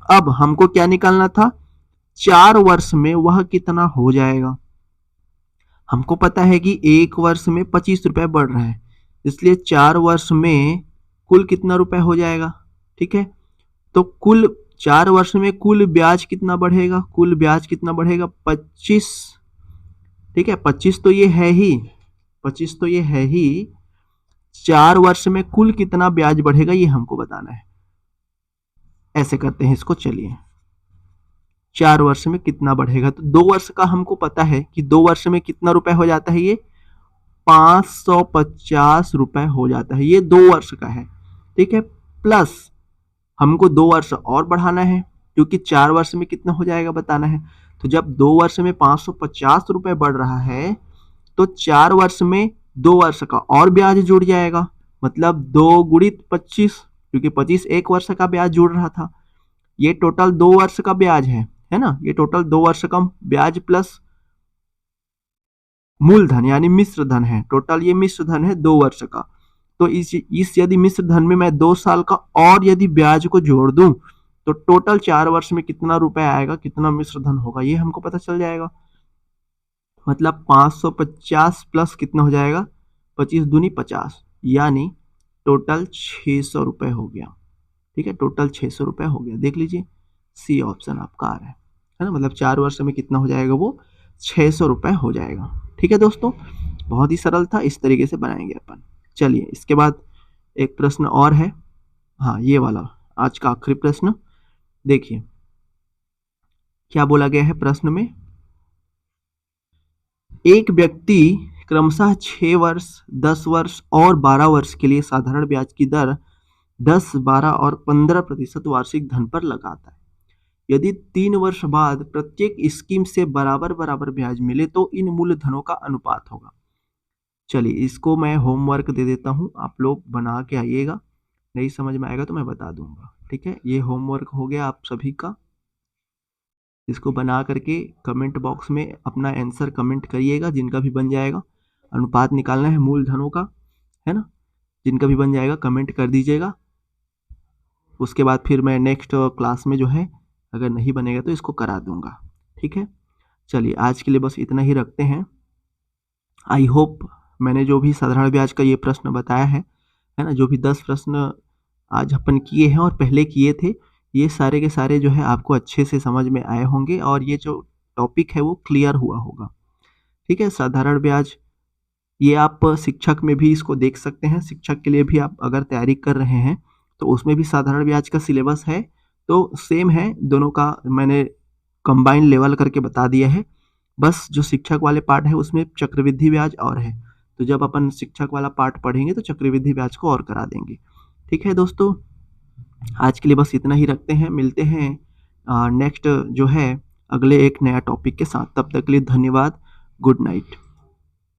अब हमको क्या निकालना था, 4 वर्ष में वह कितना हो जाएगा। हमको पता है कि 1 वर्ष में 25 रुपए बढ़ रहा है, इसलिए 4 वर्ष में कुल कितना रुपए हो जाएगा। ठीक है, तो कुल 4 वर्ष में कुल ब्याज कितना बढ़ेगा, 25। ठीक है, 25 तो ये है ही, 4 वर्ष में कुल कितना ब्याज बढ़ेगा ये हमको बताना है। ऐसे करते हैं इसको, चलिए 4 वर्ष में कितना बढ़ेगा, तो 2 वर्ष का हमको पता है कि 2 वर्ष में कितना रुपए हो जाता है, ये 550 रुपए हो जाता है, ये 2 वर्ष का है। ठीक है, प्लस हमको 2 वर्ष और बढ़ाना है, क्योंकि 4 वर्ष में कितना हो जाएगा बताना है। तो जब 2 वर्ष में 550 रुपए बढ़ रहा है, तो 4 वर्ष में 2 वर्ष का और ब्याज जुड़ जाएगा, मतलब 2 गुणित 25, क्योंकि 25 एक वर्ष का ब्याज जुड़ रहा था। ये टोटल 2 वर्ष का ब्याज है ना, ये टोटल 2 वर्ष का ब्याज प्लस मूलधन यानी मिश्र धन है। टोटल ये मिश्र धन है 2 वर्ष का। तो इस यदि मिश्र धन में मैं 2 साल का और यदि ब्याज को जोड़ दूं तो टोटल 4 वर्ष में कितना रुपए आएगा, कितना मिश्र धन होगा, ये हमको पता चल जाएगा। मतलब 550 प्लस कितना हो जाएगा, 25 दूनी 50, यानी टोटल 600 रुपए हो गया। ठीक है, टोटल 600 रुपए हो गया। देख लीजिए, सी ऑप्शन आपका आ रहा है ना। मतलब 4 वर्ष में कितना हो जाएगा, वो 600 रुपए हो जाएगा। ठीक है दोस्तों, बहुत ही सरल था, इस तरीके से बनाएंगे अपन। चलिए इसके बाद एक प्रश्न और है, हाँ ये वाला आज का आखिरी प्रश्न। देखिए क्या बोला गया है प्रश्न में, एक व्यक्ति क्रमशः 6 वर्ष, 10 वर्ष और 12 वर्ष के लिए साधारण ब्याज की दर 10, 12 और 15% वार्षिक धन पर लगाता है। यदि 3 वर्ष बाद प्रत्येक स्कीम से बराबर बराबर ब्याज मिले तो इन मूलधनों का अनुपात होगा। चलिए इसको मैं होमवर्क दे देता हूँ, आप लोग बना के आइएगा, नहीं समझ में आएगा तो मैं बता दूंगा। ठीक है, ये होमवर्क हो गया आप सभी का। इसको बना करके कमेंट बॉक्स में अपना आंसर कमेंट करिएगा, जिनका भी बन जाएगा। अनुपात निकालना है मूलधनों का, है ना, जिनका भी बन जाएगा कमेंट कर दीजिएगा। उसके बाद फिर मैं नेक्स्ट क्लास में जो है अगर नहीं बनेगा तो इसको करा दूंगा। ठीक है, चलिए आज के लिए बस इतना ही रखते हैं। आई होप मैंने जो भी साधारण ब्याज का ये प्रश्न बताया है ना, जो भी 10 प्रश्न आज अपन किए हैं और पहले किए थे, ये सारे के सारे जो है आपको अच्छे से समझ में आए होंगे और ये जो टॉपिक है वो क्लियर हुआ होगा। ठीक है, साधारण ब्याज ये आप शिक्षक में भी इसको देख सकते हैं। शिक्षक के लिए भी आप अगर तैयारी कर रहे हैं तो उसमें भी साधारण ब्याज का सिलेबस है, तो सेम है दोनों का, मैंने कंबाइन लेवल करके बता दिया है। बस जो शिक्षक वाले पार्ट है उसमें चक्रवृद्धि ब्याज और है, तो जब अपन शिक्षक वाला पार्ट पढ़ेंगे तो चक्रवृद्धि ब्याज को और करा देंगे। ठीक है दोस्तों, आज के लिए बस इतना ही रखते हैं, मिलते हैं नेक्स्ट जो है अगले एक नया टॉपिक के साथ। तब तक के लिए धन्यवाद, गुड नाइट।